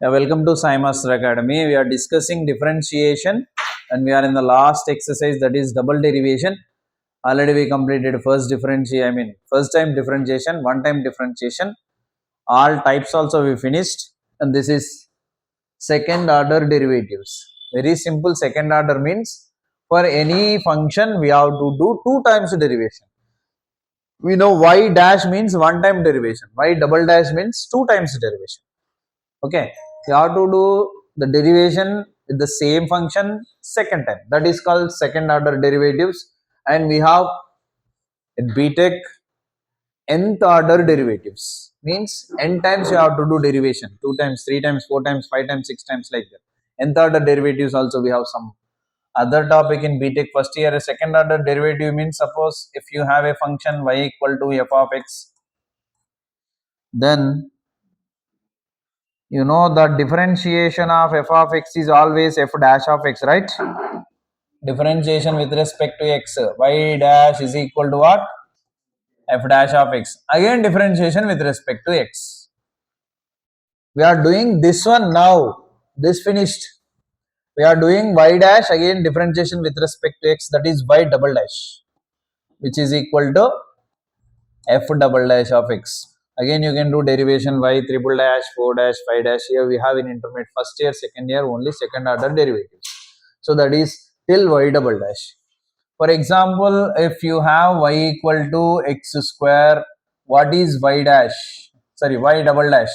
Welcome to Sai Master Academy. We are discussing differentiation and we are in the last exercise, that is double derivation. Already we completed first time differentiation, one time differentiation. All types also we finished, and this is second order derivatives. Very simple. Second order means for any function we have to do two times derivation. We know y dash means one time derivation, y double dash means two times derivation. Okay, you have to do the derivation with the same function second time, that is called second order derivatives. And we have in btech nth order derivatives, means n times you have to do derivation, 2 times, 3 times, 4 times, 5 times, 6 times, like that. Nth order derivatives also we have some other topic in btech first year. A second order derivative means, suppose if you have a function y equal to f of x, then you know the differentiation of f of x is always f dash of x, right? Differentiation with respect to x, y dash is equal to what? F dash of x. Again differentiation with respect to x. We are doing this one now. This finished. We are doing y dash, again differentiation with respect to x, that is y double dash, which is equal to f double dash of x. Again you can do derivation y triple dash, 4 dash, 5 dash. Here we have in intermediate first year, second year only second order derivatives. So that is till y double dash. For example, if you have y equal to x square, what is y dash? Sorry, y double dash.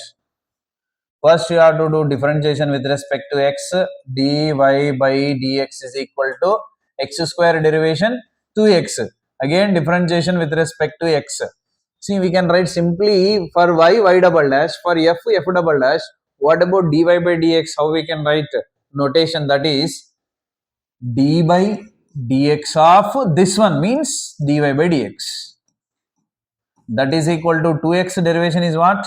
First you have to do differentiation with respect to x, dy by dx is equal to x square derivation 2x. Again differentiation with respect to x. See, we can write simply for y double dash, for f double dash. What about dy by dx? How we can write notation, that is d by dx of this one means dy by dx. That is equal to 2x derivation is what?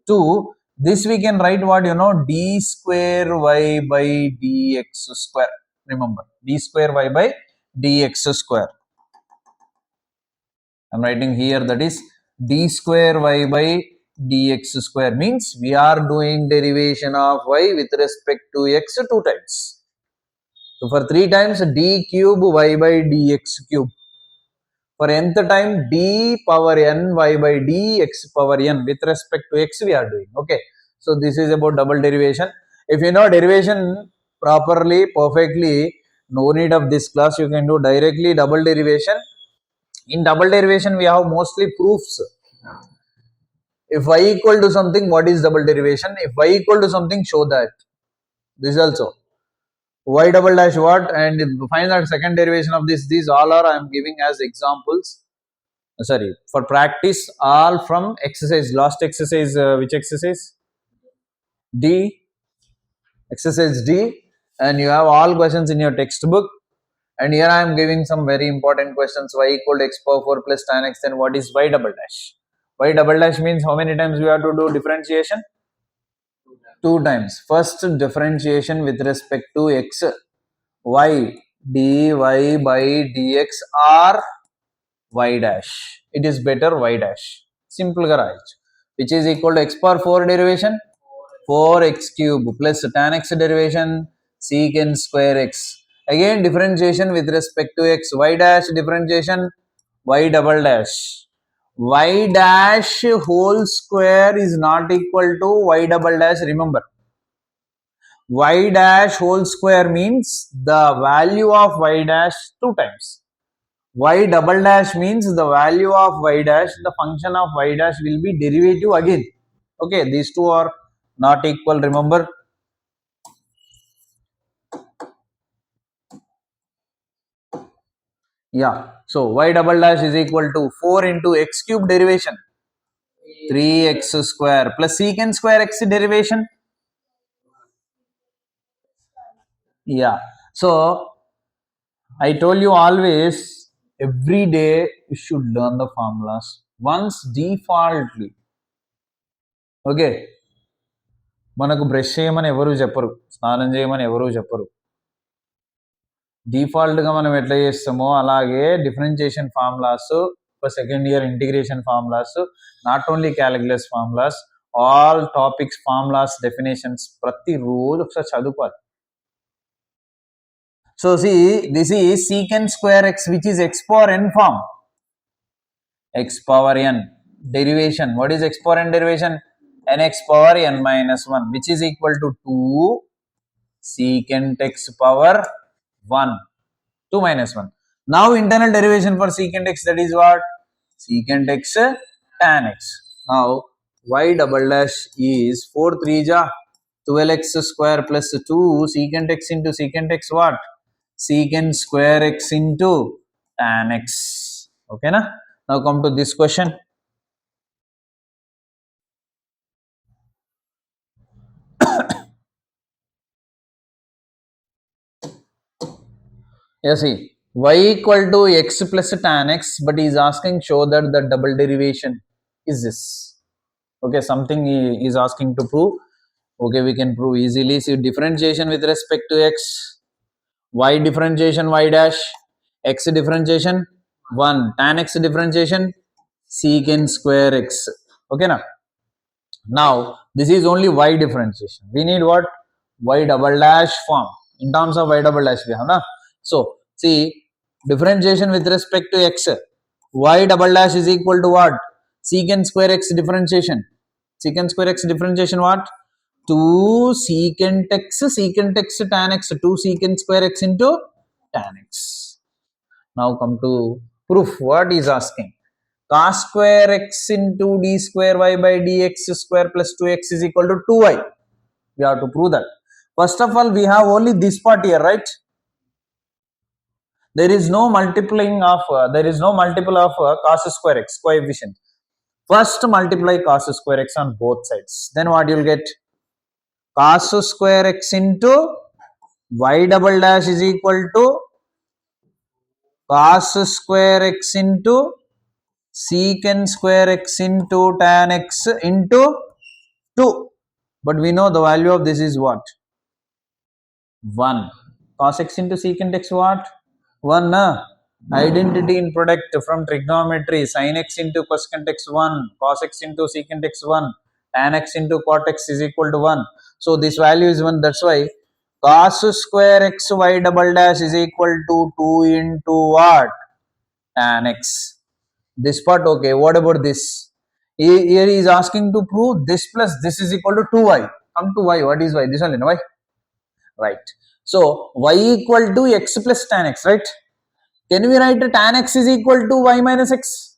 2. This we can write what, d square y by dx square. Remember, d square y by dx square. I am writing here, that is d square y by dx square, means we are doing derivation of y with respect to x 2 times. So for 3 times d cube y by dx cube. For nth time d power n y by d x power n with respect to x we are doing. Okay. So this is about double derivation. If you know derivation properly, perfectly, no need of this class, you can do directly double derivation. In double derivation we have mostly proofs. If y equal to something, what is double derivation? If y equal to something, show that. This also. Y double dash what, and find that second derivation of this. These all are I am giving as examples. Sorry, for practice, all from exercise. Last exercise, which exercise? D. Exercise D. And you have all questions in your textbook. And here I am giving some very important questions. Y equal to x power 4 plus tan x, then what is y double dash? Y double dash means how many times we have to do differentiation? 2 times. First differentiation with respect to x, y dy by dx or y dash. It is better y dash. Simple garage. Which is equal to x power 4 derivation, 4x cube plus tan x derivation, secant square x. Again differentiation with respect to x, y dash differentiation, y double dash. Y dash whole square is not equal to y double dash. Remember, y dash whole square means the value of y dash 2 times. Y double dash means the value of y dash, the function of y dash will be derivative again. Okay, these two are not equal, remember. Yeah, so y double dash is equal to 4 into x cube derivation, 3x square plus secant square x derivation. Yeah, so I told you always, every day you should learn the formulas once defaultly. Okay, మనకు brush చేయమని ఎవరు చెప్పరు, స్నానం చేయమని ఎవరు చెప్పరు. డిఫాల్ట్గా మనం ఎట్లా చేస్తామో అలాగే differentiation formulas, for second year integration formulas, not only calculus formulas, all topics, formulas, definitions ప్రతి రోజు ఒకసారి చదువుకోవాలి. So see, this is secant square x, which is x power n form. X power n derivation. What is x power n derivation? Nx power n minus 1, which is equal to 2 secant x power 1, 2 minus 1. Now internal derivation for secant x, that is what? Secant x tan x. Now y double dash is 4 3 ja 12x square plus 2 secant x into secant x what? Secant square x into tan x. Okay na? Now come to this question. Yeah, see, y equal to x plus tan x, but he is asking show that the double derivation is this. Okay, something he is asking to prove. Okay, we can prove easily. See, differentiation with respect to x, y differentiation y dash, x differentiation 1, tan x differentiation secant square x. Okay, now this is only y differentiation. We need what? Y double dash form. In terms of y double dash we have na. So see, differentiation with respect to x, y double dash is equal to what? Secant square x differentiation. Secant square x differentiation what? 2 secant x tan x, 2 secant square x into tan x. Now come to proof. What is asking? Cos square x into d square y by dx square plus 2x is equal to 2y. We have to prove that. First of all, we have only this part here, right? There is no multiplying of multiple of cos square x coefficient. First multiply cos square x on both sides. Then what you will get? Cos square x into y double dash is equal to cos square x into secant square x into tan x into 2. But we know the value of this is what? 1. Cos x into secant x what? 1. Identity in product from trigonometry. Sin x into cosecant x 1. Cos x into secant x 1. Tan x into cot x is equal to 1. So this value is 1. That's why cos square x y double dash is equal to 2 into what? Tan x. This part okay. What about this? Here he is asking to prove this plus this is equal to 2y. Come to y. What is y? This only no y. Right. So y equal to x plus tan x, right? Can we write tan x is equal to y minus x?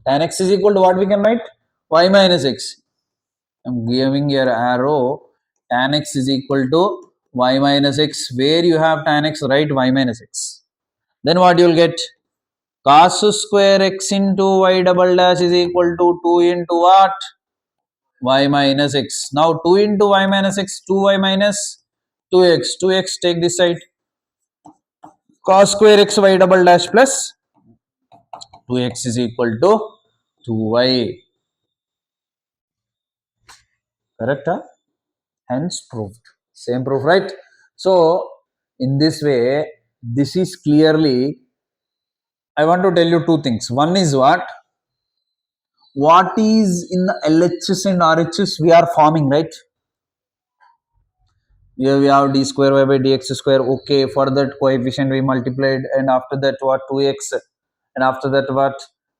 Tan x is equal to what we can write? Y minus x. I'm giving your arrow. Tan x is equal to y minus x. Where you have tan x, write y minus x. Then what you will get? Cos square x into y double dash is equal to 2 into what? Y minus x. Now 2 into y minus x, 2y minus 2x. 2x take this side. Cos square x y double dash plus 2x is equal to 2y. Correct? Huh? Hence proved. Same proof, right? So in this way, this is clearly, I want to tell you two things. One is what is in the LHS and RHS we are forming, right? Here we have d square y by dx square. Okay, for that coefficient we multiplied, and after that what? 2x, and after that what?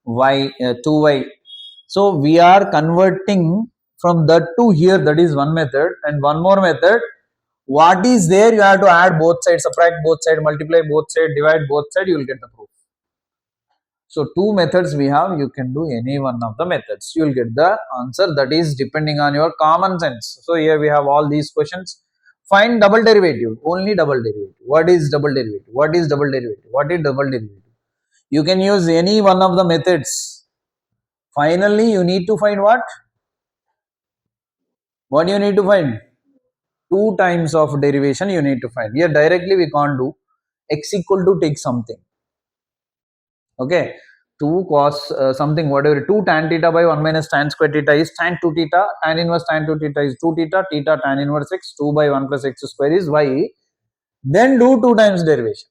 Y, 2y. So we are converting from that to here. That is one method, and one more method. What is there? You have to add both sides, subtract both sides, multiply both sides, divide both sides. You will get the proof. So two methods we have. You can do any one of the methods. You will get the answer. That is depending on your common sense. So here we have all these questions. Find double derivative. Only double derivative. What is double derivative? What is double derivative? What is double derivative? You can use any one of the methods. Finally, you need to find what? What you need to find? 2 times of derivation you need to find. Here directly we can't do. X equal to take something. Okay. 2 cos something whatever. 2 tan theta by 1 minus tan square theta is tan 2 theta. Tan inverse tan 2 theta is 2 theta. Theta tan inverse x. 2 by 1 plus x square is y. Then do 2 times derivation.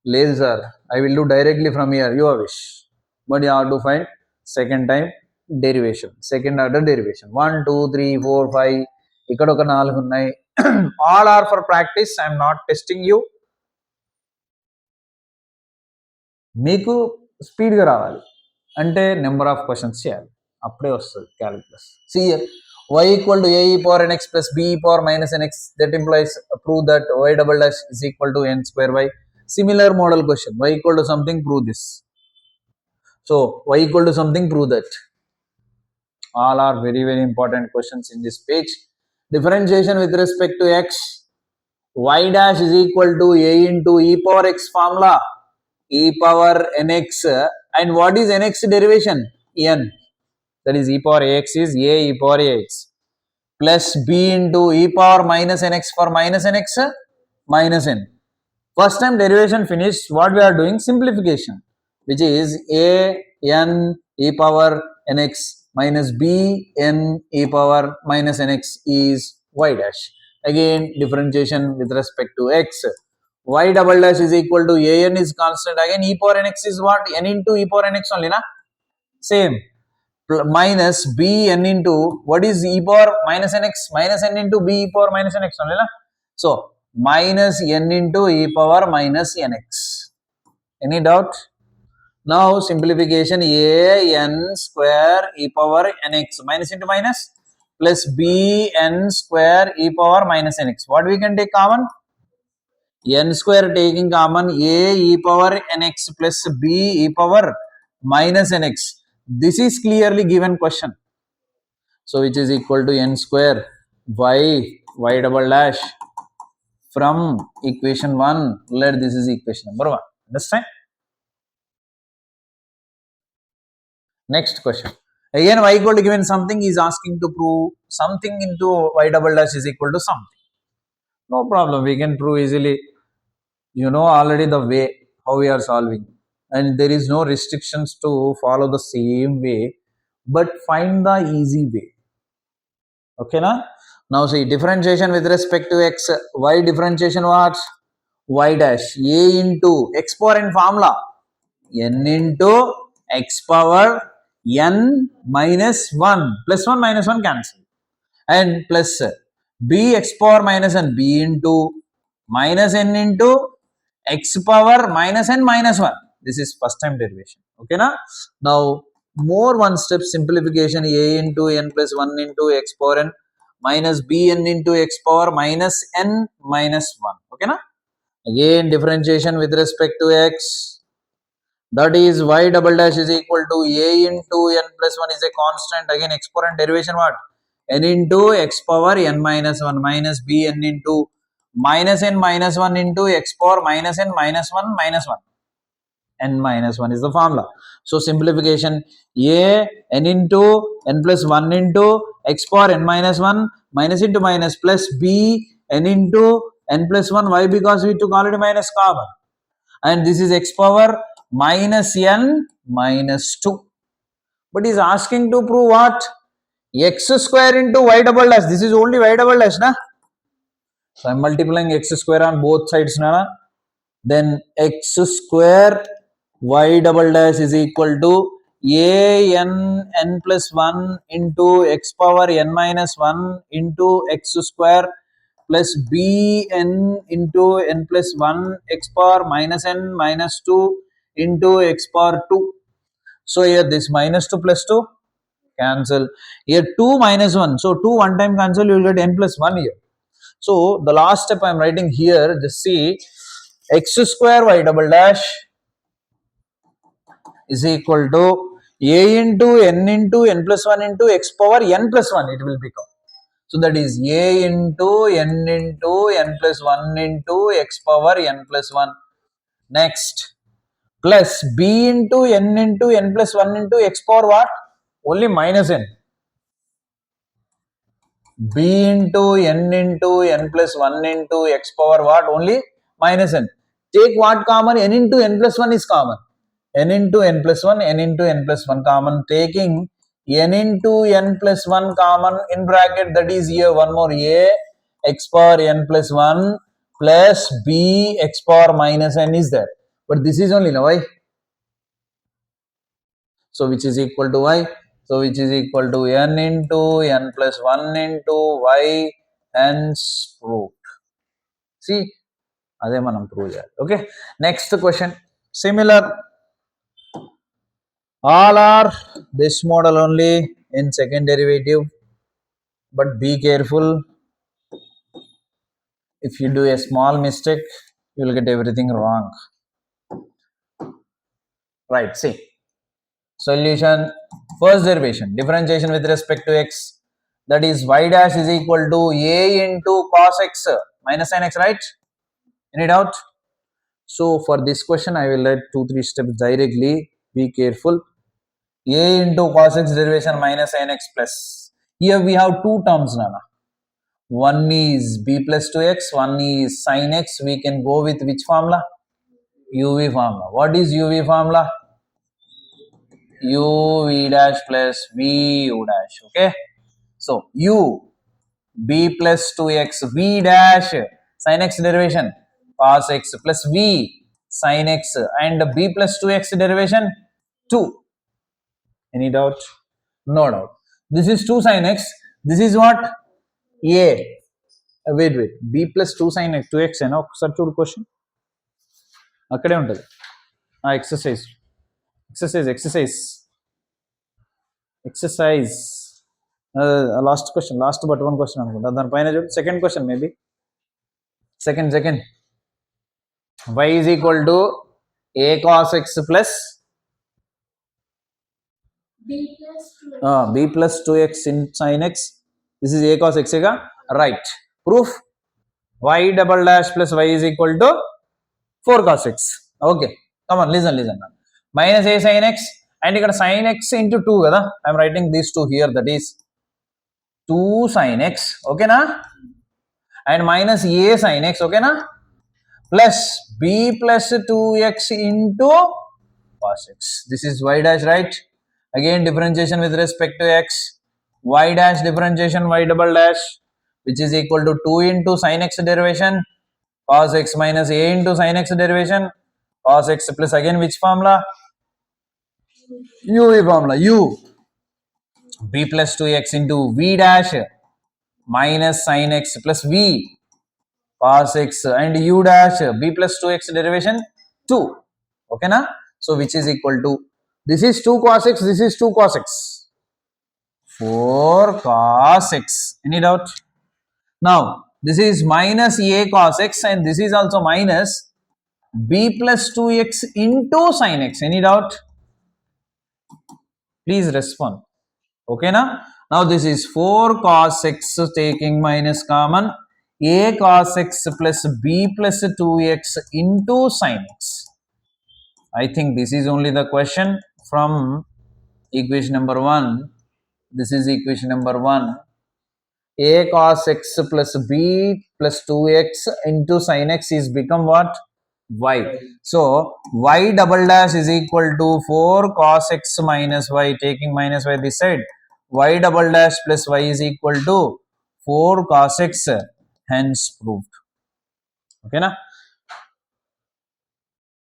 Lazy sir, I will do directly from here. Your wish. But you have to find second time derivation, second order derivation. 1, 2, 3, 4, 5. ఇక్కడ ఒక 4 ఉన్నాయి. All are for practice. I am not testing you. మీకు స్పీడ్గా రావాలి అంటే number of questions చేయాలి, అప్పుడే వస్తుంది calculus. సియర్ y equal to a e power nx plus b e power minus nx, that implies prove that y double dash is equal to n square y. Similar model question, y equal to something, prove this. So y equal to something, prove that. All are very very important questions in this page. Differentiation with respect to x, y dash is equal to a into e power x formula, e power nx, and what is nx derivation? N, that is e power ax is a e power ax, plus b into e power minus nx for minus nx minus n. First time derivation finished, what we are doing? Simplification, which is a n e power nx minus b n e power minus nx is y dash. Again differentiation with respect to x, y double dash is equal to a n is constant, again e power nx is what? N into e power nx only, na? Same, minus b n into what is e power minus nx, minus n into b e power minus nx only, na? So minus n into e power minus nx. Any doubt? Now simplification, a n square e power nx minus into minus plus b n square e power minus nx. What we can take common? N square taking common, a e power nx plus b e power minus nx. This is clearly given question. So which is equal to n square y double dash from equation 1. Let this is equation number 1. Understand? Next question. Again y equal to given something, is asking to prove something into y double dash is equal to something. No problem, we can prove easily. You know already the way how we are solving, and there is no restrictions to follow the same way, but find the easy way. Okay na? Now see differentiation with respect to x, y differentiation what? Y dash a into x power n formula, n into x power n minus 1 plus 1 minus 1 cancel, and plus b x power minus n, b into minus n into x power minus n minus 1. This is first time derivation. Okay na? Now more one step simplification, a into n plus 1 into x power n minus b n into x power minus n minus 1. Okay na? Again differentiation with respect to x, that is y double dash is equal to a into n plus 1 is a constant, again exponent derivation what? N into x power n minus 1 minus b n into minus n minus 1 into x power minus n minus 1 minus 1. N minus 1 is the formula. So simplification, a n into n plus 1 into x power n minus 1 minus into minus plus b n into n plus 1. Why? Because we took already minus common, and this is x power minus n minus 2. But is asking to prove what? X square into y double dash. This is only y double dash, na? So I am multiplying x square on both sides, na? Then x square y double dash is equal to a n plus 1 into x power n minus 1 into x square plus b n into n plus 1 x power minus n minus 2 into x power 2. So here this minus 2 plus 2 cancel, here 2 minus 1, so 2 one time cancel, you will get n plus 1 here. So the last step I am writing here, just see x square y double dash is equal to a into n plus 1 into x power n plus 1, it will become. So that is a into n plus 1 into x power n plus 1. Next, plus b into n plus 1 into x power what? Only minus n. B into n plus 1 into x power what? Only minus n. Take what common? N into n plus 1 is common. N into n plus 1, n into n plus 1 common. Taking n into n plus 1 common in bracket, that is here one more a x power n plus 1 plus b x power minus n is there. But this is only now y. So which is equal to y. So which is equal to n into n plus 1 into y, hence proved. See, అదే మనం prove చేయాలి. Okay, next question similar, all are this model only in second derivative, but be careful, if you do a small mistake you will get everything wrong. Right, see, solution, first derivation, differentiation with respect to x, that is y dash is equal to a into cos x minus sin x, right? Any doubt? So for this question I will let 2-3 steps directly. Be careful. A into cos x derivation minus sin x plus, here we have two terms, nana. One is b plus 2x, one is sin x. We can go with which formula? uv formula. What is uv formula? uv dash plus vu dash. Okay, so u b plus 2x v dash sin x derivation cos x plus v sin x and b plus 2x derivation 2. Any doubt? No doubt. This is 2 sin x, this is what? A. Wait, b plus 2 sin x 2x అయినా ఒకసారి చూడు question, అక్కడే ఉంటుంది. Exercise exercise exercise exercise last question, last but one question అనుకుంటా, దానిపైన చూడు second question, maybe second y is equal to a cos x plus b plus 2x in sin x. This is a cos x గా, right? Proof, y double dash plus y is equal to 4 cos x. Okay, come on, listen minus a sin x and ఇక్కడ sin x into 2 కదా, I am writing these two here, that is 2 sin x, okay na, and minus a sin x, okay na, plus b plus 2x into cos x. This is y dash, right? Again differentiation with respect to x, y dash differentiation y double dash, which is equal to 2 into sin x derivation cos x minus a into sin x derivation cos x plus again which formula? uv formula. U b plus 2x into v dash minus sin x plus v cos x and u dash b plus 2x derivation 2. Okay na? So which is equal to, this is 2 cos x, this is 2 cos x, 4 cos x. Any doubt? Now this is minus a cos x and this is also minus b plus 2x into sin x. Any doubt? Please respond. Okay na? Now this is 4 cos x taking minus common, a cos x plus b plus 2x into sin x. I think this is only the question from equation number 1. This is equation number 1. A cos x plus b plus 2x into sin x is become what? Y. So y double dash is equal to 4 cos x minus y, taking minus y this side, y double dash plus y is equal to 4 cos x, hence proved. Okay na?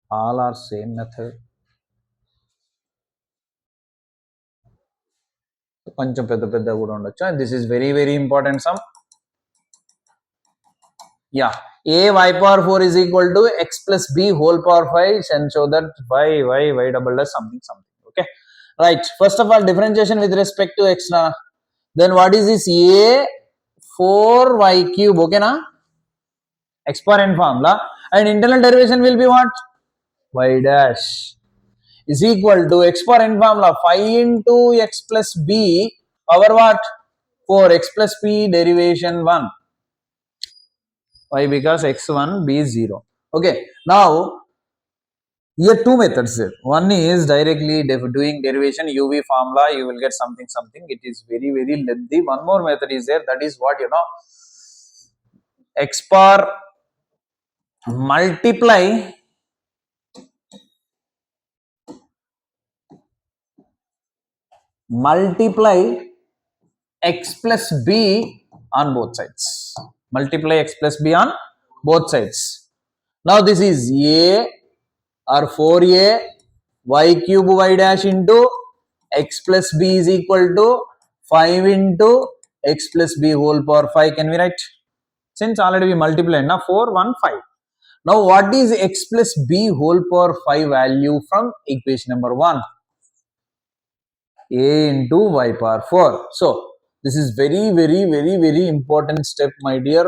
All are same method. కొంచెం పెద్ద కూడా ఉండొచ్చు, and this is very important sum. Yeah, a y power 4 is equal to x plus b whole power 5 and show that y double dash something. Okay, right, first of all differentiation with respect to x na, then what is this? A 4y cube, okay na, exponent formula, and internal derivation will be what? Y dash is equal to exponent formula 5 into x plus b power what? 4, x plus b derivation 1. Why? Because x1 b is 0. Okay, now here two methods there. One is directly doing derivation uv formula, you will get something, it is very lengthy. One more method is there, that is what, you know, x power multiply x plus b on both sides. Multiply x plus b on both sides. Now this is a or 4a y cube y dash into x plus b is equal to 5 into x plus b whole power 5. Can we write? Since already we multiplied now 4, 1, 5. Now what is x plus b whole power 5 value from equation number 1? A into y power 4. So this is very important step, my dear.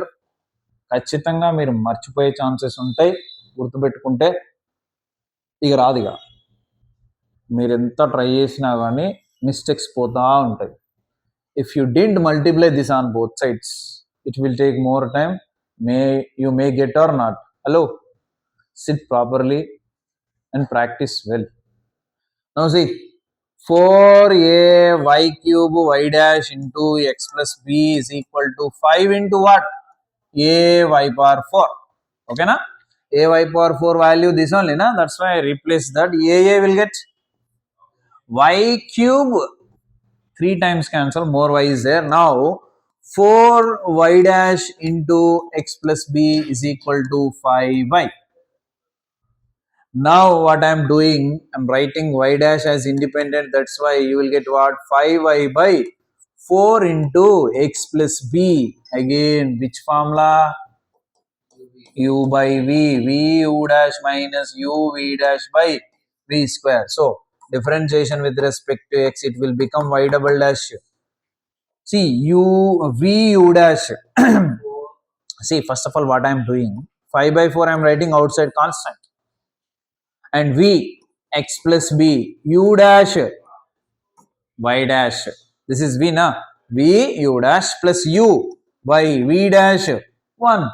ఖచ్చితంగా మీరు మర్చిపోయే chances ఉంటాయి. గుర్తుపెట్టుకుంటే ఇక రాదు. ఇక మీరు ఎంత ట్రై చేసినా కానీ మిస్టేక్స్ పోతా ఉంటాయి. If you didn't multiply this on both sides, it will take more time. You may get or not. Hello, sit properly and practice well. Now see, 4ay cube y dash into x plus b is equal to 5 into what? Ay power 4. Okay na? Ay power 4 value this only na. That's why I replace that. Aa will get y cube. 3 times cancel, more y is there. Now 4y dash into x plus b is equal to 5y. Now what I am doing, I am writing y dash as independent. That's why you will get what? 5y by 4 into x plus b. Again, which formula? U by v. V u dash minus u v dash by v square. So differentiation with respect to x, it will become y double dash. See, u dash. See, first of all, what I am doing, 5 by 4 I am writing outside constant. And v, x plus b, u dash, y dash. This is v na. V u dash plus u by v dash 1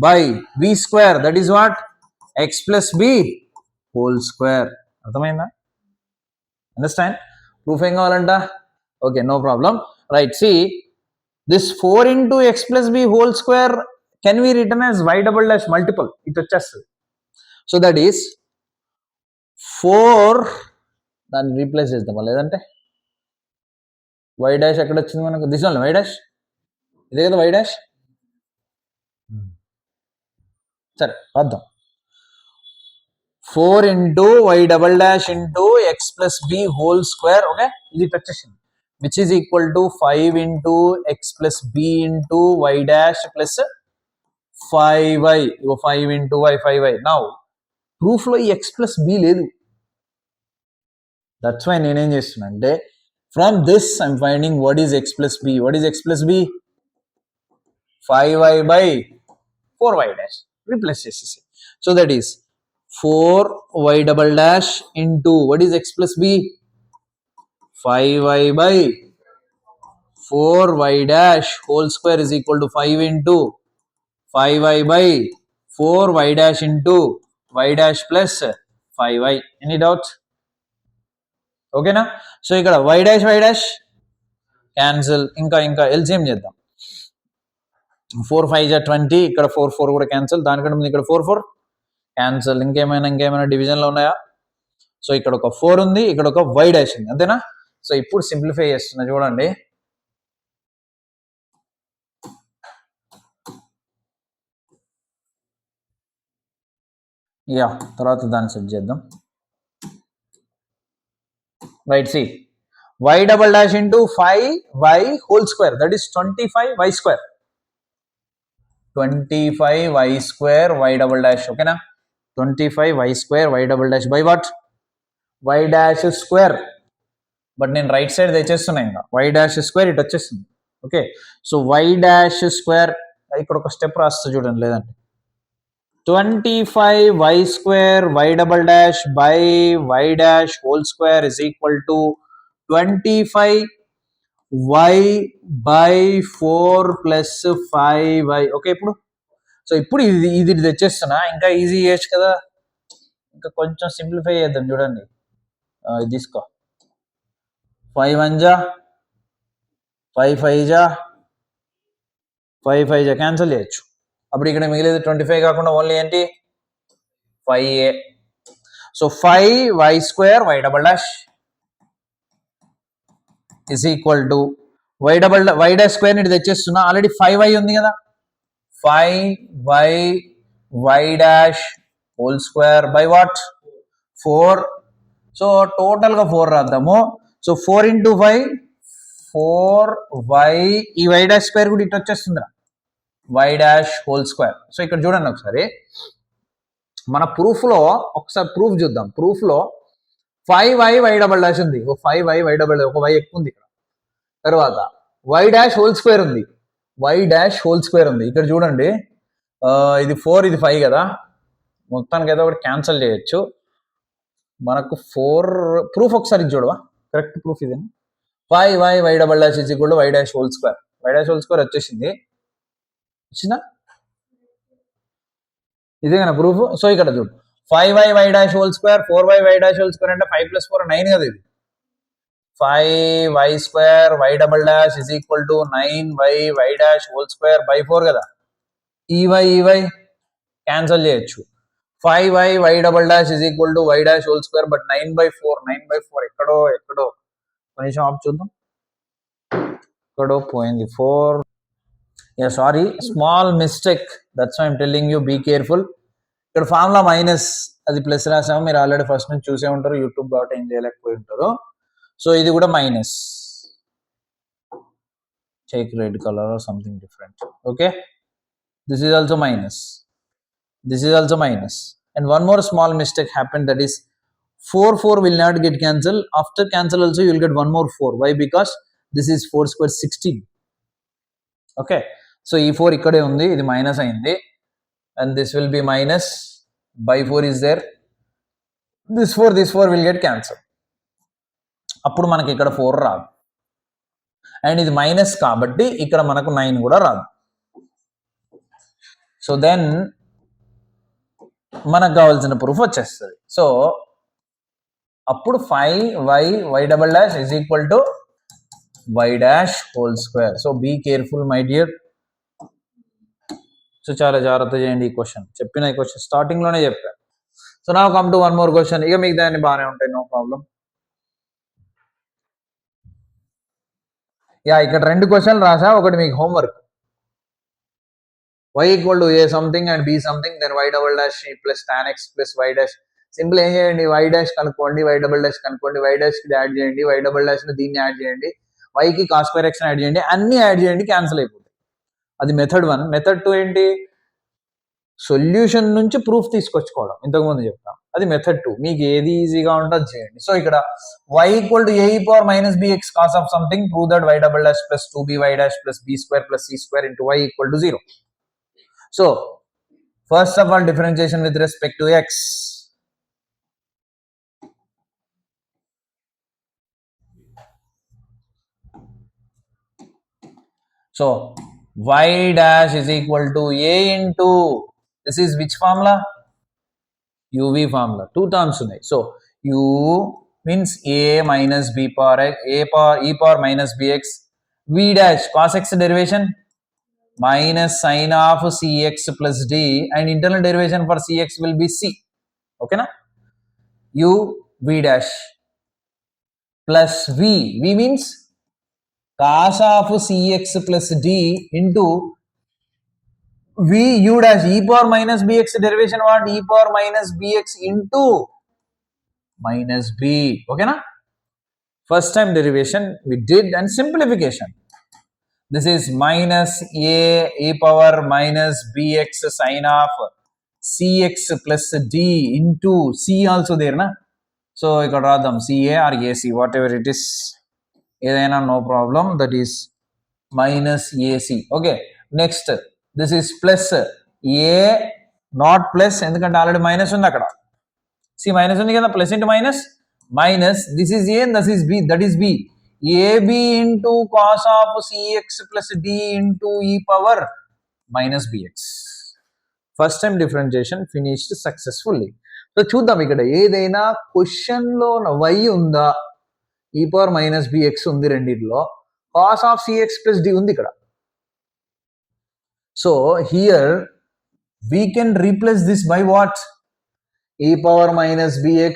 by v square. That is what? X plus b whole square. Understand? Proofing all under? Okay, no problem. Right, see, this 4 into x plus b whole square can be written as y double dash multiple. It just so that is 4. Then replace this. Y dash this one y dash. Is it y dash? Sir, 4 into y double dash into x plus b whole square. Okay, this is which is equal to 5 into x plus b into y dash plus 5y. 5 into y, 5y. Now proof lo x plus b ledu. That's why నేను ఏం చేస్తున్నా అంటే from this I'm finding what is x plus b. What is x plus b? 5y by 4y dash. Replace this. So that is 4y double dash into what is x plus b? 5y by 4y dash whole square is equal to 5 into 5y by 4y dash into y dash plus 5y. Any doubts? Okay na? So ఇక్కడ y dash cancel. ఇంకా LCM చేద్దాం. 4 5 20, ఇక్కడ 4 4 కూడా cancel. దానికంటే ముందు ఇక్కడ 4 4 cancel. ఇంకేమైనా డివిజన్లో ఉన్నాయా? సో ఇక్కడ ఒక 4 ఉంది, ఇక్కడ ఒక y dash ఉంది, అంతేనా? సో ఇప్పుడు సింప్లిఫై చేస్తున్నా చూడండి. యా, తర్వాత దాన్ని సెట్ చేద్దాం. Right, see, y double dash into 5y whole square, that is 25y square. 25y square y double dash. Okay na? 25y square y double dash by what? Y dash square. But నేను right side తెచ్చేస్తున్నా, ఇంకా y dash square ఇటు వచ్చేస్తుంది. Okay, so y dash square ఇక్కడ ఒక step రాస్తా చూడండి, లేదంటే 25y square y double dash by y dash whole square is equal to 25y by 4 plus 5y. Okay, ఇప్పుడు ఇది తెచ్చేస్తున్నా. ఇంకా ఈజీ చేయొచ్చు కదా, ఇంకా కొంచెం సింప్లిఫై చేద్దాం. చూడండి, ఇది తీసుకో. 5 1 जा 5 5 जा 5 5 जा క్యాన్సిల్ చేయొచ్చు. అప్పుడు ఇక్కడ మిగిలేదు 25 కాకుండా ఓన్లీ ఏంటి 5a. So 5y square y double dash is equal to y dash square ని తెచ్చేస్తున్నా. ఆల్రెడీ 5y ఉంది కదా, 5y y dash whole square by what? 4. So total గా 4 రాద్దాము. సో 4 into 5 4y ఈ y డాష్ స్క్వేర్ కూడా ఇటు వచ్చేస్తుందిరా y dash whole square. So ఇక్కడ చూడండి ఒకసారి మన ప్రూఫ్లో ఒకసారి ప్రూఫ్ చూద్దాం. ప్రూఫ్లో 5y y డబల్ డాష్ ఉంది, 5y y డబల్ డాష్, ఒక y ఎక్కువ ఉంది ఇక్కడ. తర్వాత y డాష్ హోల్ స్క్వేర్ ఉంది, y డాష్ హోల్ స్క్వేర్ ఉంది. ఇక్కడ చూడండి ఇది 4 ఇది 5 కదా, మొత్తానికి అయితే ఒకటి క్యాన్సిల్ చేయొచ్చు. మనకు 4 ప్రూఫ్ ఒకసారి చూడవా, కరెక్ట్ ప్రూఫ్ ఇదే. 5y y double dash is equal to y dash whole square. y dash whole square వచ్చేసింది, వచ్చిందా? ఇదే కదా ప్రూఫ్. సో ఇక్కడ చూడు 5y y dash whole square 4y y dash whole square అంటే 5 + 4 9 కదా. ఇది 5y square y double dash is equal to 9y y dash whole square by 4 కదా. ఈ y క్యాన్సిల్ చేయొచ్చు. 5y y double dash is equal to y dash whole square but 9/4 ఎక్కడో కొంచెం ఆఫ్ చూద్దాం, ఎక్కడో పోయింది 4. Sorry, small mistake, that's why I'm telling you be careful. ఇక్కడ ఫార్ములా మైనస్, అది ప్లస్ రాసాము, మీరు ఆల్రెడీ ఫస్ట్ నుంచి చూసే ఉంటారు, యూట్యూబ్ కాబట్టి ఏం చేయలేకపోయి ఉంటారు. సో ఇది కూడా minus, take red colour or something different. Okay, this is also minus, this is also minus, and one more small mistake happened, that is 4 will not get cancelled. After cancel also you will get one more 4. Why? Because this is 4 square 16. Okay, so e 4 ikkade undi, idi minus ayindi, and this will be minus by 4 is there, this 4 will get cancelled. అప్పుడు మనకి ఇక్కడ 4 రాదు, and ఇది minus కాబట్టి ఇక్కడ మనకు 9 కూడా రాదు. సో దెన్ మనకు కావాల్సిన ప్రూఫ్ వచ్చేస్తుంది. సో అప్పుడు 5y y double dash is equal to y dash whole square. So be careful my dear. So చాలా జాగ్రత్త చేయండి. ఈ క్వశ్చన్ చెప్పిన ఈ క్వశ్చన్ స్టార్టింగ్ లోనే చెప్పాను. సో నా come to one more question. ఇక మీకు దాన్ని బాగానే ఉంటాయి, నో ప్రాబ్లం. ఇక్కడ 2 క్వశ్చన్లు రాసా, ఒకటి మీకు homework. y equal to a something and b something, then y double dash plus tan x plus y dash. Simple ఏం చేయండి, y డాష్ కనుక్కోండి, y డబుల్ డాష్ కనుక్కోండి, y డాష్ కి యాడ్ చేయండి, y డబుల్ డాష్ ని దీన్ని add చేయండి, y కి cos square x ని యాడ్ చేయండి, అన్ని యాడ్ చేయండి, క్యాన్సిల్ అయిపోతాయి. అది మెథడ్ 1. మెథడ్ 2 ఏంటి, సొల్యూషన్ నుంచి ప్రూఫ్ తీసుకొచ్చుకోవడం, ఇంతకుముందు చెప్తాం. అది మెథడ్ 2. మీకు ఏది ఈజీగా ఉంటుంది చేయండి. సో ఇక్కడ y equal to a e power minus bx cos of something, prove that y double dash plus 2by dash plus b square plus c square into y equal to 0. So first of all, differentiation with respect to x. So y dash is equal to a into, this is which formula, uv formula. 2 terms unnai. So u means a minus b power x, a power e power minus bx, v dash cos x derivation minus sin of cx plus d, and internal derivation for cx will be c. Okay na, u v dash plus v means cos of cx plus d into v u dash e power minus bx derivation what, e power minus bx into minus b. Okay na, first time derivation we did, and simplification, this is minus a e power minus bx sin of cx plus d into c also there na. So ikkada radam ca or ac, whatever it is, edaina no problem, that is minus ac. Okay, next this is plus a not plus, endukante already minus undi akkada, see minus undi kada, plus into minus, this is a and this is b, that is b, ab into cos of cx plus d into e power minus bx. First time differentiation finished successfully. So చూద్దాం, ఇక్కడ ఏదైనా question లో y ఉందా, e power minus bx ఉంది, రెండిట్లో cos of cx plus d ఉంది ఇక్కడ. So here we can replace this by what, e power minus bx,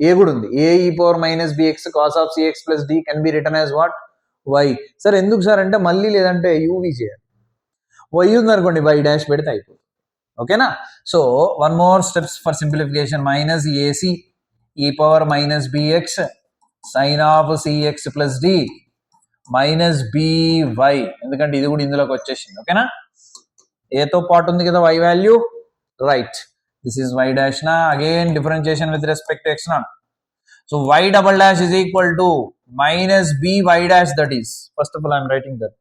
a కూడా ఉంది, a e power minus bx cos of cx plus d can be written as what, y. Sir ఎందుకు sir అంటే మళ్ళీ లేదంటే uv చేయాలి, y ఉంది అనుకోండి y dash పెడితే అయిపోతుంది. ఓకేనా. So one more steps for simplification, minus ac e power minus bx sine of cx plus d minus by, ఎందుకంటే ఇది కూడా ఇందులోకి వచ్చేసింది. ఓకేనా, ఏతో పాటు ఉంది కదా y value, right. This is y dash నా, again differentiation with respect to x not. So y double dash is equal to minus by dash, that is, first of all I am writing that.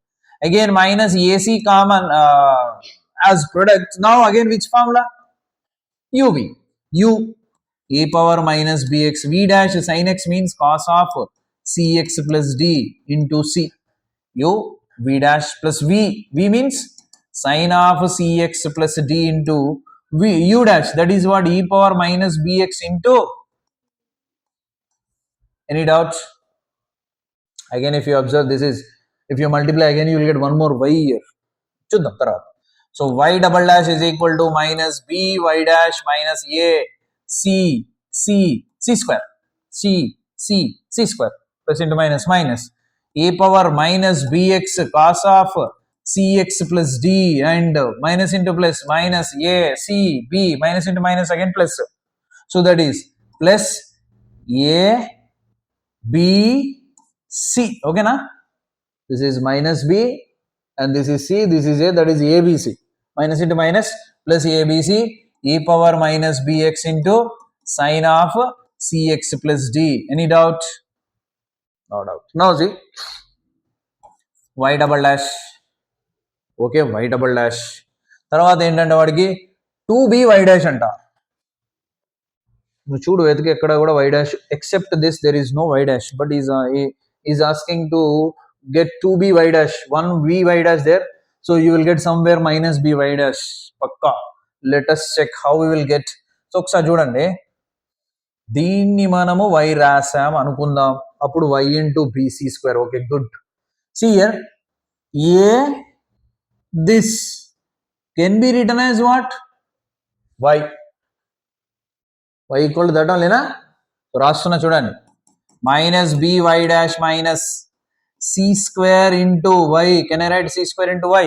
Again minus ac common as product. Now again which formula? uv, u a power minus bx, v dash sin x means cos of cx plus d into c, u v dash plus v means sin of cx plus d into v, u dash, that is what, e power minus bx into. Any doubts? Again if you observe, this is, if you multiply again you will get one more y here. చూద్దాం తర్వాత. So y double dash is equal to minus by dash minus a c square, c square, plus into minus minus a power minus bx cos of cx plus d and minus into plus minus a c b minus into minus again plus. So that is plus a b c. Okay na, this is minus b and this is c, this is a, that is abc, minus into minus plus abc e power minus bx into sin of cx plus d. Any doubt? No doubt. Now see y double dash, okay, y double dash తర్వాత ఏంటంటే వాడికి 2by dash అంట. నువ్వు చూడు వెతికి ఎక్కడ కూడా y dash, except this there is no y dash, but is asking to get 2by dash, 1by dash there, so you will get somewhere minus by dash పక్కా. Let us check how we will get. So ఒకసారి చూడండి, దీన్ని మనము y రాసాం అనుకుందాం, అప్పుడు y into bc square. Okay good. See here, a this can be written as what? y equal to that only na. రాస్తున్నా చూడండి, minus by dash minus c square into y. Can I write c square into y?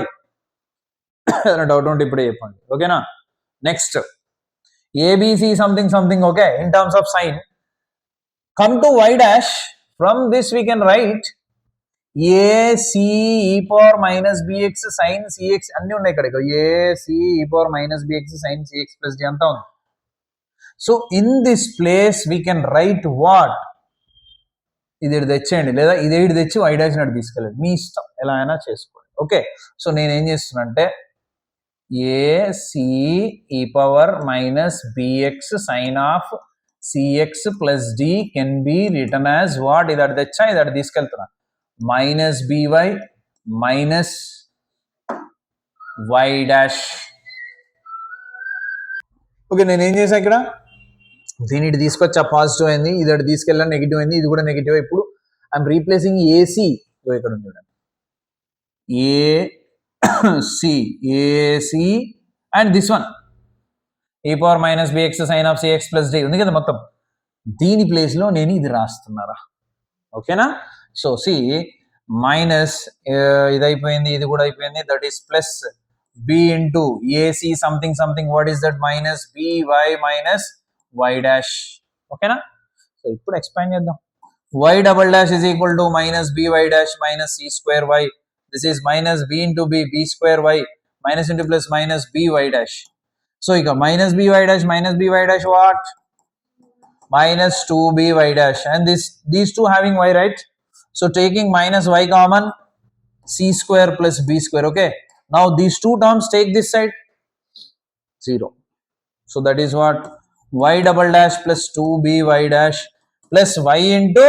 Doubt ఉంటే ఇప్పుడే చెప్పండి. ఓకేనా, next abc something something. Okay, in terms of sign, come to y dash. From this we can write ac e power minus bx sin cx అన్ని ఉన్నాయి ఇక్కడ. ac e power minus bx sin cx plus d అంతా ఉంది. So in this place we can write what, ఇది తెచ్చేయండి, లేదా ఇది తెచ్చి y dash నాటి తీసుకెళ్ళండి, మీ ఇష్టం, ఎలా అయినా చేసుకోండి. ఓకే, సో నేను ఏం చేస్తున్నా అంటే ac e power minus bx sin of cx plus d can be return as what, ఇది తెచ్చా, ఇది తీసుకెళ్తున్నా, minus by minus y dash. Okay, నేను ఏం చేసా ఇక్కడ, దీని ఇటు తీసుకొచ్చా, పాజిటివ్ అయింది, ఇది అటు తీసుకెళ్ళా, నెగిటివ్ అయింది, ఇది కూడా నెగిటివ్. ఇప్పుడు ఐఎమ్ రీప్లేసింగ్ ఏసీ, ఇక్కడ ఉంది చూడండి, AC and this one e power minus bx sin of cx plus d ఉంది కదా మొత్తం, దీని ప్లేస్లో నేను ఇది రాస్తున్నారా. ఓకేనా, సో సి మైనస్ ఇది అయిపోయింది, ఇది కూడా అయిపోయింది, that is plus b into AC something something, what is that, minus by minus y dash. ఓకేనా, సో ఇప్పుడు ఎక్స్పాండ్ చేద్దాం. y double dash is equal to minus by dash minus c square y. This is minus b into b square y minus into plus minus by dash. So ఇక minus by dash minus by dash what, minus 2by dash, and these two having y, right? So taking minus y common, c square plus b square. Okay, now these two terms take this side, 0. So that is what, y double dash plus 2by dash plus y into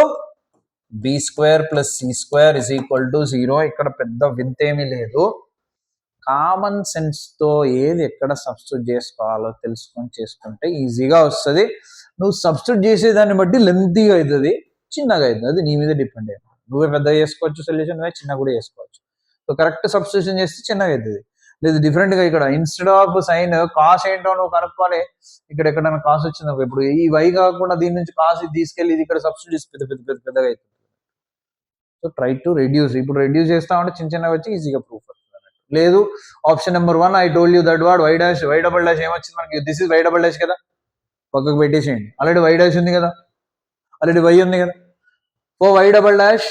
b square plus c square is equal to 0. ఇక్కడ పెద్ద వింతేమీ లేదు, common sense తో ఏది ఎక్కడ substitute చేసుకోవాలో తెలుసుకొని చేసుకుంటే ఈజీగా వస్తుంది. నువ్వు సబ్స్టిట్యూట్ చేసేదాన్ని బట్టి లెంతీగా అవుతుంది, చిన్నగా అవుతుంది, అది నీ మీద డిపెండ్ అయ్యింది. నువ్వే పెద్దగా చేసుకోవచ్చు సొల్యూషన్, నువ్వే చిన్నగా కూడా చేసుకోవచ్చు. సో కరెక్ట్ సబ్స్టిట్యూషన్ చేస్తే చిన్నగా అవుతుంది. లేదు డిఫరెంట్గా ఇక్కడ ఇన్స్టెడ్ ఆఫ్ సైన్ కాస్ ఏంటో నువ్వు కనుక్కోవాలి. ఇక్కడ ఎక్కడైనా కాస్ వచ్చింది, ఇప్పుడు ఈ వై కాకుండా దీని నుంచి కాస్ తీసుకెళ్ళి ఇది ఇక్కడ సబ్స్టిట్యూట్ చేసి పెద్దగా అవుతుంది. So try to reduce. ఇప్పుడు రెడ్యూస్ చేస్తా ఉంటే చిన్న చిన్నగా వచ్చి ఈజీగా ప్రూఫ్ అవుతుంది. లేదు option number 1 I told you that what, y dash, y double dash ఏమొచ్చింది మనకి, this is y double dash కదా, పక్కకు పెట్టేసేయండి. ఆల్రెడీ వై డాష్ ఉంది కదా, ఆల్రెడీ వై ఉంది కదా, For y double dash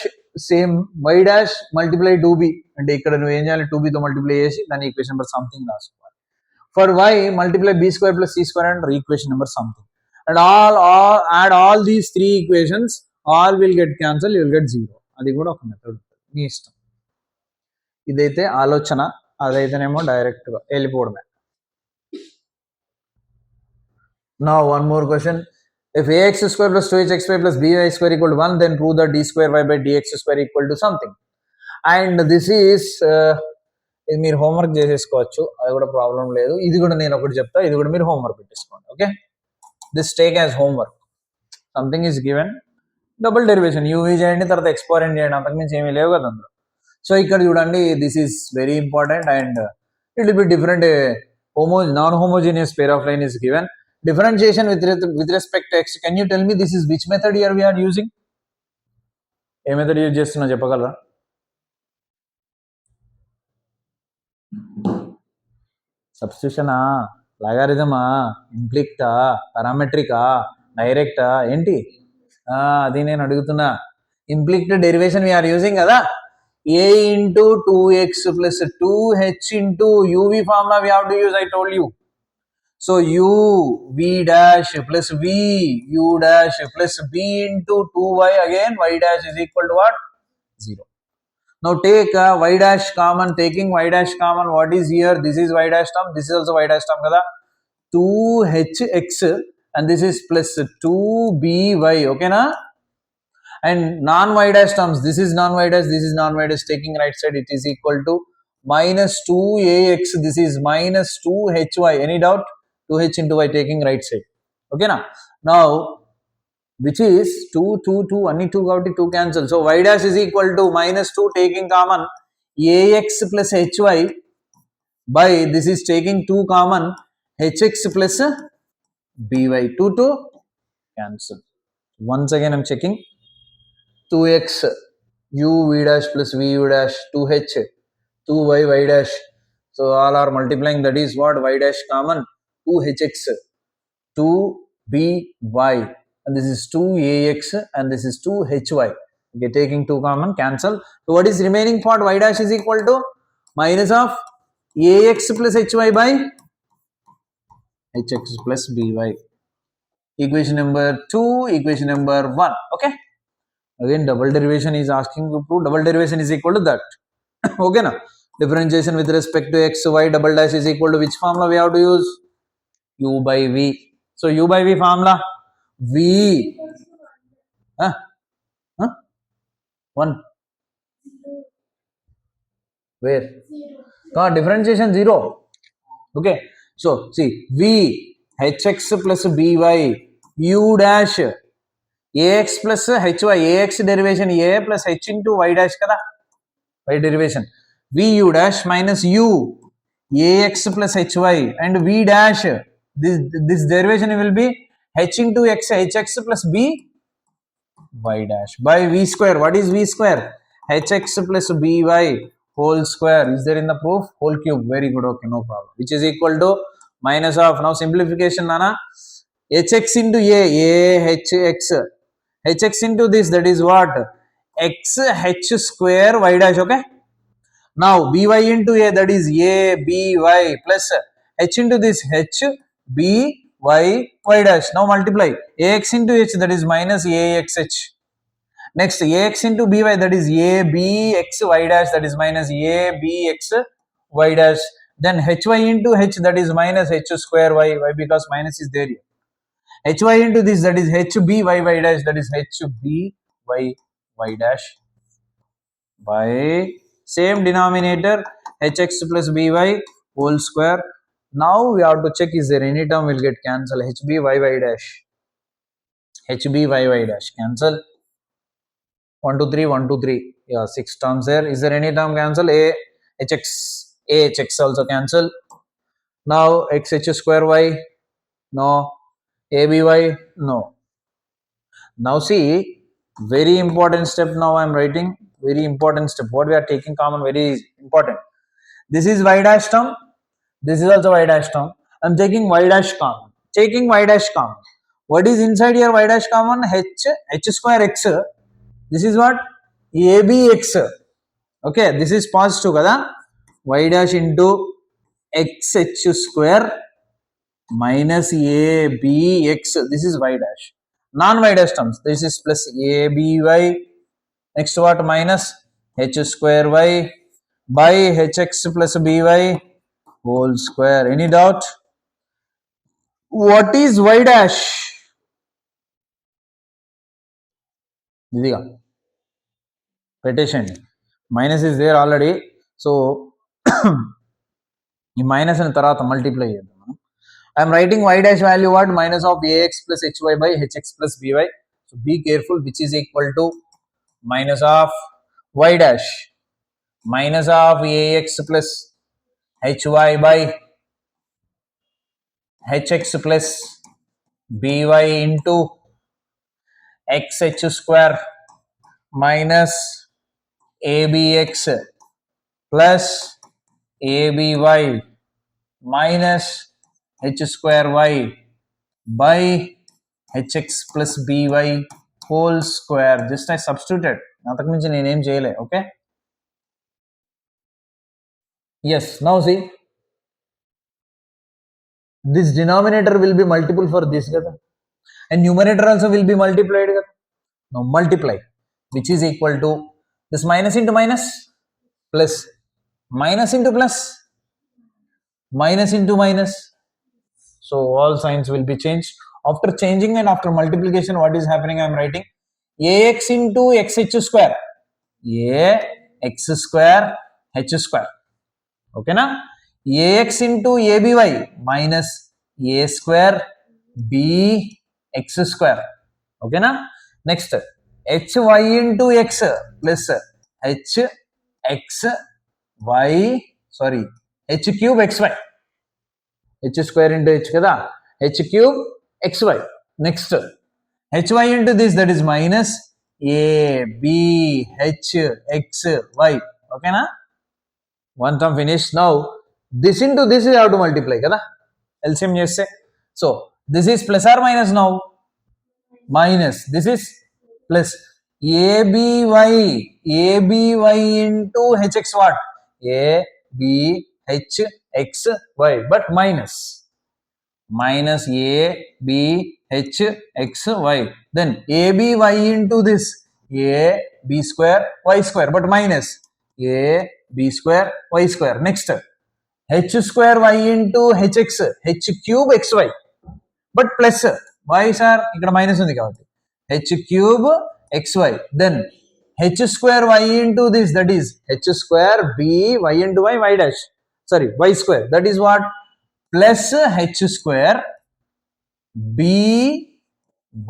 same y dash multiply 2b అంటే ఇక్కడ నువ్వు ఏం చేయాలి 2b తో మల్టిప్లై చేసి దాని ఈక్వేషన్ నెంబర్ సంథింగ్ రాసుకోవాలి. For y multiply b square plus c square and equation number something, and all add all these three equations, all will get cancelled, you will get 0. అది కూడా ఒక method మీ ఇష్టం. ఇదైతే ఆలోచన, అదైతేనేమో direct గా వెళ్ళిపోవడమే. Now one more question. If ax square plus 2hx plus by square equal to 1, then prove that d square y by dx square equal to something. And this is ఇది మీరు homework చేసేసుకోవచ్చు, అది కూడా problem లేదు. ఇది కూడా నేను ఒకటి చెప్తా, ఇది కూడా మీరు హోంవర్క్ పెట్టేసుకోండి. Okay, this take as homework. Something is given, double derivation UV చేయండి, తర్వాత ఎక్స్పారెంట్ చేయండి, అంతకుమించి ఏమీ లేవు కదా అందులో. సో ఇక్కడ చూడండి, this is very important and it will be different. Non homogeneous pair of line is given. Differentiation with respect to x. Can you tell me this is which method here we are using? A method use చేస్తున్నా చెప్పగలరా? సబ్స్టిట్యూషనా, లాగారిథమా, ఇంప్లిక్టా, పారామెట్రికా, డైరెక్టా, ఏంటి? అది నేను అడుగుతున్నా. ఇంప్లిక్ట్ derivation we are using కదా. a into 2x plus 2h into uv formula we have to use, I told you. So u v dash plus v u dash plus b into 2y, again y dash is equal to what? 0. Now take y dash common. Taking y dash common, what is here? This is y dash term, this is also y dash term kada. 2hx and this is plus 2by, okay na? And non y dash terms, this is non y dash, this is non y dash, taking right side, it is equal to minus 2ax, this is minus 2hy. Any doubt? 2h into y, taking right side. Okay na? Now which is 2 2 2, అన్ని 2 కాబట్టి 2 cancel. So y dash is equal to minus 2, taking common, ax plus hy by, this is taking 2 common, hx plus by. 2 2 cancel. Once again I'm checking. 2x u v dash plus v u dash, 2h 2y y dash, so all are multiplying, that is what? Y dash common, 2hx 2by, and this is 2ax and this is 2hy. Okay, taking 2 common, cancel. So what is remaining part? Y dash is equal to minus of ax plus hy by hx plus by. Equation number 2, equation number 1. Okay, again double derivation is asking to prove. Double derivation is equal to that. Okay na? Differentiation with respect to x, y double dash is equal to which formula we have to use? U by v. So u by v formula, v 1 where differentiation 0. Okay, so see, v hx plus by u dash ax plus hy, ax derivation a plus h into y dash kada, y derivation v u dash minus u ax plus hy, and v dash, this derivation will be h into x, hx plus b y dash by v square. What is v square? hx plus by whole square. Is there in the proof? Whole cube. Very good. Okay, no problem. Which is equal to minus of, now simplification nana, hx into hx, hx into this, that is what? x h square y dash. Okay, now by into a, that is a by plus h into this h b y dash. Now multiply ax into h, that is minus axh. Next ax into by, that is a b x y dash, that is minus a b x y dash. Then hy into h, that is minus h square y, because minus is there here. Hy into this, that is h b y dash, that is h b y dash by same denominator hx plus by whole square. Now we have to check, is there any term will get cancelled? hb y dash, hb y dash cancel. 1 2 3 1 2 3, yeah, 6 terms there. Is there any term cancel? A hx also cancel. Now x h square y, no. aby, no. Now see, very important step. Now I am writing very important step. What we are taking common, very important. This is y dash term, this is also y dash term. I am taking y dash common. Taking y dash common. What is inside here? Y dash common, h square x This is what? ABX. Okay, this is positive kada. Y dash into XH square minus ABX. This is Y dash. Non-Y dash terms. This is plus ABY. Next what? Minus H square Y by HX plus BY whole square. Any doubt? What is Y dash? ఇదిగా పెట్టేసేయండి. Minus is there already. So ఈ minus అని తర్వాత multiply చేద్దాం మనం. I'm writing y dash value what? Minus of ax plus hy by hx plus by. So be careful, which is equal to minus of y dash minus of ax plus hy by hx plus by into xh square minus abx plus aby minus h square y by hx plus by whole square. Just I substituted. అంతకు మించి నేనేం చేయలే. Okay, yes, now see, this denominator will be multiple for this kada, and numerator also will be multiplied kada. Now multiply, which is equal to this minus into minus plus minus into plus minus into minus. So all signs will be changed. After changing and after multiplication, what is happening? I am writing ax into xh square, ax square h square. Okay na? Ax into aby minus a square b x square. Okay na? Next, hy into x plus h x y, sorry, h cube xy. h square into h kada, h cube xy. Next, hy into this, that is minus a b h x y. Okay na? One term finished. Now this into this you have to multiply kada, LCM yes say. So this is plus or minus now? Minus. This is plus aby into hx what? A b h x y, but minus a b h x y. Then a b y into this a b square y square, but minus a b square y square. Next, h square y into hx h cube xy, but plus y sir ikkada minus undi kabatti h cube xy. Then h square y into this, that is h square b y into y dash, sorry, y square, that is what? Plus h square b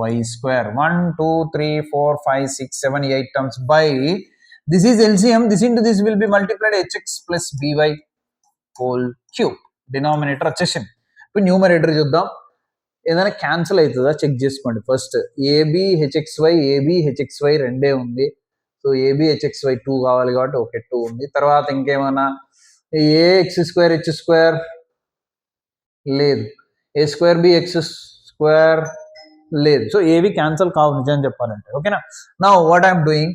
y square. 1 2 3 4 5 6 7 8 terms by this is LCM. This into this will be multiplied hx plus by whole cube. Denominator వచ్చేసింది. ఇప్పుడు numerator చూద్దాం, ఏదైనా cancel అవుతుందా check చేసుకోండి. First ab hxy, ab hxy రెండే ఉంది. So AB hxy 2 కావాలి కాబట్టి ఓకే 2 ఉంది. తర్వాత ఇంకేమన్నా ఏ ఎక్స్ స్క్వేర్ హెచ్ స్క్వేర్ లేదు, ఏ స్క్వేర్ బి ఎక్స్ స్క్వేర్ లేదు. సో ఏవి క్యాన్సిల్ కావు నిజం చెప్పాలంటే. ఓకేనా? Now what I'm doing,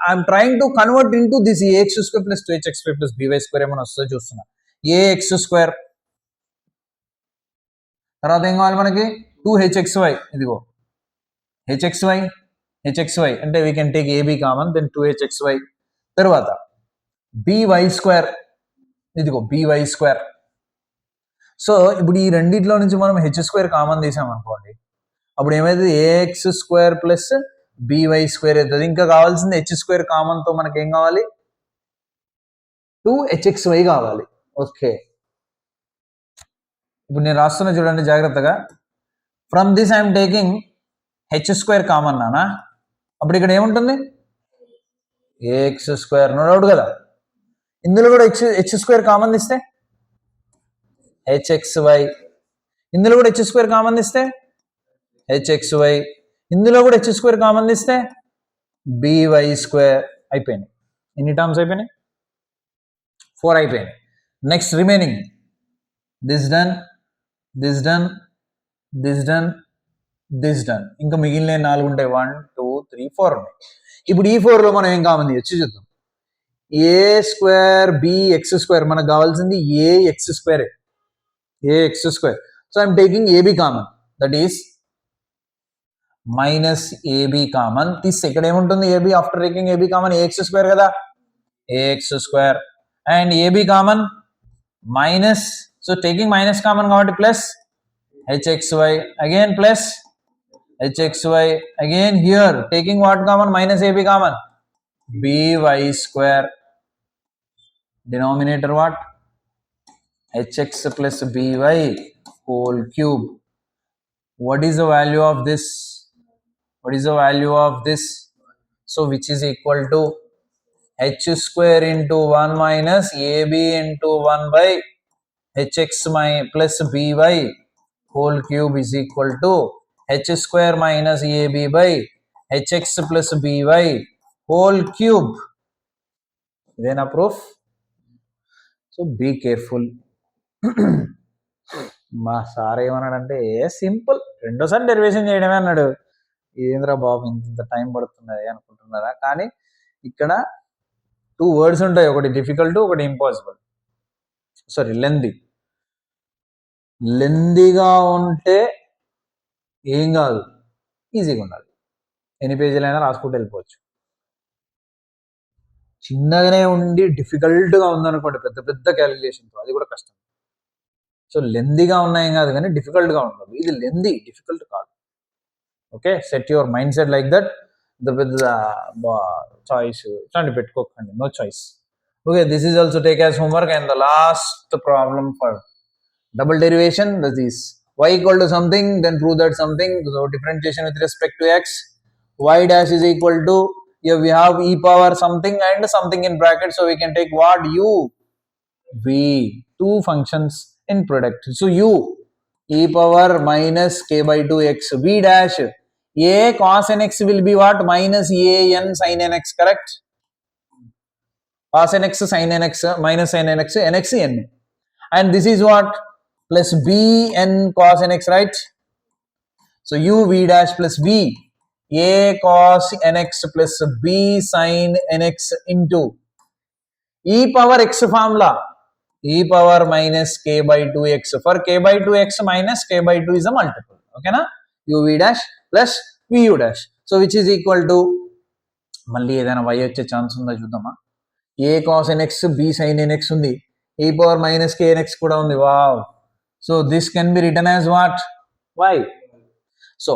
I'm trying to convert into this ax square plus 2hx square plus by square ఏమైనా వస్తుందో చూస్తున్నా. ax square తర్వాత ఏం కావాలి మనకి? 2hxy. ఇదిగో hxy అంటే we can take ab common, then 2hxy. తర్వాత by square, ఇదిగో by square. సో ఇప్పుడు ఈ రెండిట్లో నుంచి మనం h స్క్వేర్ కామన్ తీసాం అనుకోండి, అప్పుడు ఏమైతుంది? ax square plus by square అవుతుంది. ఇంకా కావాల్సింది h స్క్వేర్ కామన్ తో మనకి ఏం కావాలి? 2hxy కావాలి. ఓకే, ఇప్పుడు నేను రాస్తున్నా చూడండి జాగ్రత్తగా. From this I'm taking h square common నానా, అప్పుడు ఇక్కడ ఏముంటుంది? ax స్క్వేర్, నో డౌట్ కదా. ఇందులో కూడా h స్క్వేర్ కామన్ ఇస్తే hxy, ఇందులో కూడా h స్క్వేర్ కామన్ ఇస్తే hxy, ఇందులో కూడా h స్క్వేర్ కామన్ ఇస్తే by స్క్వేర్. అయిపోయినాయి. ఎన్ని టర్మ్స్ అయిపోయినాయి? 4 అయిపోయినాయి. Next remaining this done, this done, this done, this done. ఇంకా మిగిలిన 4 ఉంటాయి. 1 2 3 4 ఉన్నాయి. ఇప్పుడు ఈ 4 లో మనం ఏం కామన్ తీయచ్చు చూద్దాం. A square b x square, మనకు కావాల్సింది a x square, a x square. So I'm taking a b common, that is minus a b common. తీస్తే ఇక్కడ ఏముంటుంది, a b after taking a b common a x square కదా, a x square and a b common minus, so taking minus common కాబట్టి plus hxy again plus hxy again, here taking what common, minus ab common, by square, denominator what, hx plus by whole cube. What is the value of this, what is the value of this? So which is equal to h square into 1 minus ab into 1 by hx plus by whole cube is equal to h square minus ab by hx plus by whole cube. ఇదేనా proof? So be careful. మా sir ఏమన్నాడంటే simple, రెండోసారి derivation చేయడమే అన్నాడు. ఏంద్రా బాబు ఇంత time పడుతున్నది అనుకుంటున్నారా, కానీ ఇక్కడ 2 వర్డ్స్ ఉంటాయి, ఒకటి డిఫికల్ట్, ఒకటి ఇంపాసిబుల్, సారీ లెందీ. లెందీగా ఉంటే ఏం కాదు, ఈజీగా ఉండాలి, ఎన్ని పేజీలైనా రాసుకుంటూ వెళ్ళిపోవచ్చు. చిన్నగానే ఉండి డిఫికల్ట్గా ఉందనుకోండి, పెద్ద పెద్ద క్యాలిక్యులేషన్తో, అది కూడా కష్టం. సో లెందీగా ఉన్నాయేం కాదు, కానీ డిఫికల్ట్గా ఉండదు. ఇది లెందీ, డిఫికల్ట్ కాదు. Okay, set your mind set like that. పెద్ద చాయిస్ ఇట్లాంటి పెట్టుకోకండి, no choice. Okay, this is also take as homework. And the last problem for double derivation, that is y equal to something, then prove that something. So differentiation with respect to x, y dash is equal to, here we have e power something and something in bracket, so we can take what, u v, two functions in product. So u e power minus k by 2 x, v dash a cos nx will be what, minus a n sin nx, correct? Cos nx sin nx minus sin nx, nx n, and this is what, plus b n cos nx, right? So u v dash plus v a cos nx plus b sin nx into e power x formula, e power minus k by 2x. For k by 2x minus k by 2 is a multiple, okay na, u v dash plus v u dash. So which is equal to, మళ్ళీ ఏదైనా y వచ్చే chance ఉందా చూద్దామా. a cos nx b sin nx ఉంది, e power minus k nx కూడా ఉంది. Wow. So this can be written as what, y. So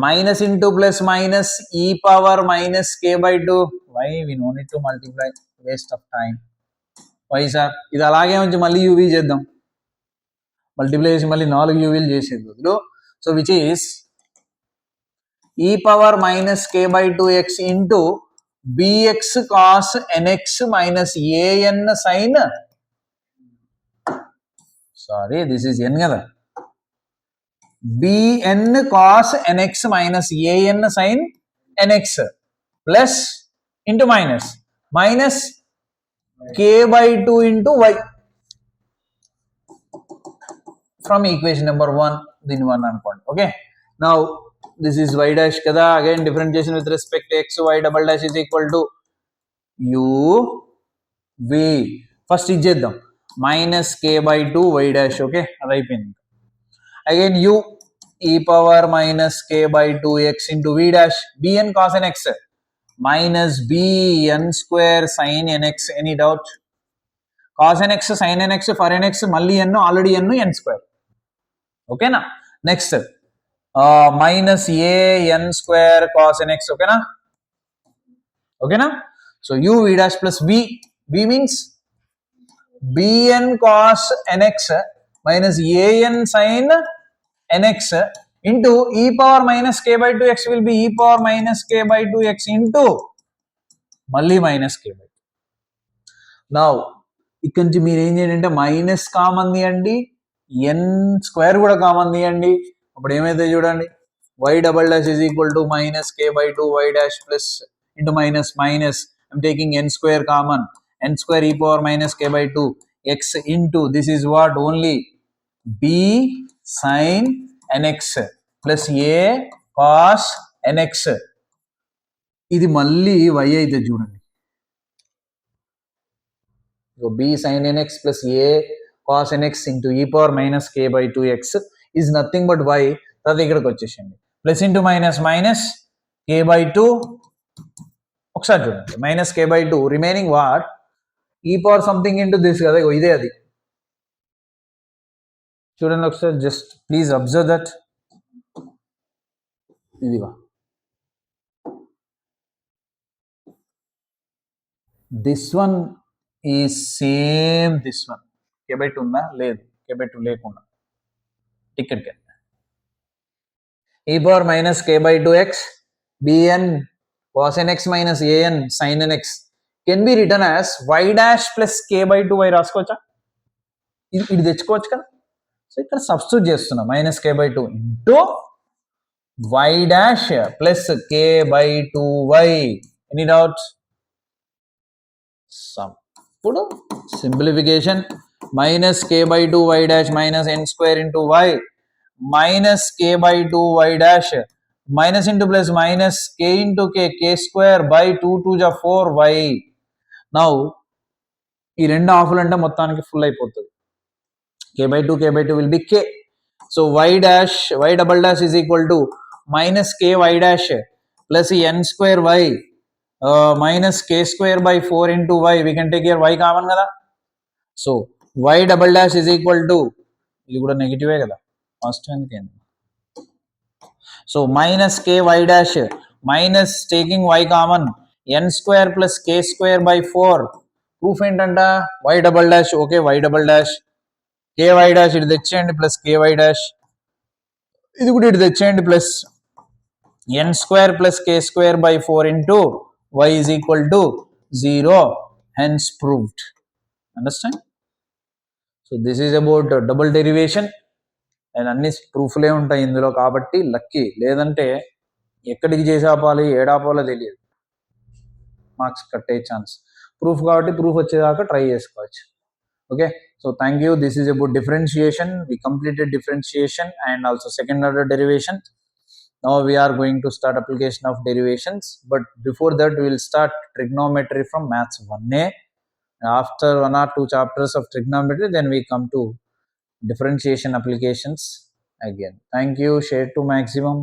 minus into plus minus e power minus k by 2, why we no need to multiply, waste of time. Why sir, ఇది అలాగే ఉంచి మళ్ళీ uv చేద్దాం, multiply చేసి మళ్ళీ 4 uvలు చేసేది బదులు. So which is e power minus k by 2x into bx cos nx minus an sin, sorry this is n kada, bn cos nx minus an sin nx plus into minus k by 2 into y from equation number 1, din 1 అనుకోండి. Okay, now this is y dash kada, again differentiation with respect to x, y double dash is equal to u v, first ఇది చేద్దాం, minus k by 2 y dash. Okay, అది అయిపోయింది. Again u e power minus k by 2x into v dash bn cos nx minus bn square sin nx. Any doubt? Cos nx sin nx for nx మళ్ళీ n, already n square. ఓకేనా, next minus a n square cos nx. ఓకేనా, so u v dash plus v, v means bn cos nx minus an sin nx into e power minus k by 2x will be e power minus k by 2x into మళ్ళీ minus k by 2. Now ఇక్కడ నుంచి మీరు ఏం చేయండి అంటే minus common తీయండి, n square కూడా common తీయండి. అప్పుడు ఏమైతే చూడండి, y double dash is equal to minus k by 2 y dash plus into minus I'm taking n square common, n square e power minus k by 2 x into this is what, only b sin nx plus a cos nx, ఇది మళ్ళీ y అయితే చూడండి, b sin nx plus a cos nx into e power minus k by 2x is nothing but y. తర్వాత ఇక్కడికి వచ్చేసింది plus into minus minus k by 2, ఒకసారి చూడండి minus k by 2 remaining what e power something into this కదా, ఇదే అది చూడండి ఒకసారి, జస్ట్ ప్లీజ్ అబ్జర్వ్ దట్, ఇదిగా దిస్ వన్ ఈ same this one, k by 2 ఉందా లేదు, k by 2 లేకుండా ticket e power minus k by 2x bn cos nx minus an sin nx can be written as y dash plus k by 2y రాసుకోవచ్చా, ఇది తెచ్చుకోవచ్చు కదా. So ఇక్కడ substitute చేస్తున్నా minus k by 2 into y dash plus k by 2y. Any doubts? ఇప్పుడు simplification minus k by 2 y dash minus n square into y minus k by 2 y dash minus into plus minus k into k square by 2 2 ja 4 y. now ఈ రెండు హాఫ్లు అంటే మొత్తానికి full అయిపోతుంది, k by 2 will be k. so y double dash is equal to minus k y dash plus n square y minus k square by 4 into y. we can take here y common కదా, so y double dash is equal to, ఇది కూడా నెగిటివే కదా first ఎందుకండి, so minus k y dash minus taking y common n square plus k square by 4. Proof ఏంటంట y double dash, okay y double dash k y dash ఇటు తెచ్చేయండి plus k y dash, ఇది కూడా ఇటు తెచ్చేయండి plus n square plus k square by 4 into y is equal to 0, hence proved. Understand? So this is about double derivation and అన్ని ప్రూఫ్లే ఉంటాయి ఇందులో, కాబట్టి లక్కీ, లేదంటే ఎక్కడికి చేసి ఆపాలి ఏడాపాలో తెలియదు, మార్క్స్ కట్టే ఛాన్స్. ప్రూఫ్ కాబట్టి ప్రూఫ్ వచ్చేదాకా ట్రై చేసుకోవచ్చు. Okay, so thank you. This is about differentiation. We completed differentiation and also second order derivation. Now we are going to start application of derivations, but before that we will start trigonometry from maths 1A. After 1 or 2 chapters of trigonometry, then we come to differentiation applications again. Thank you. Share to maximum.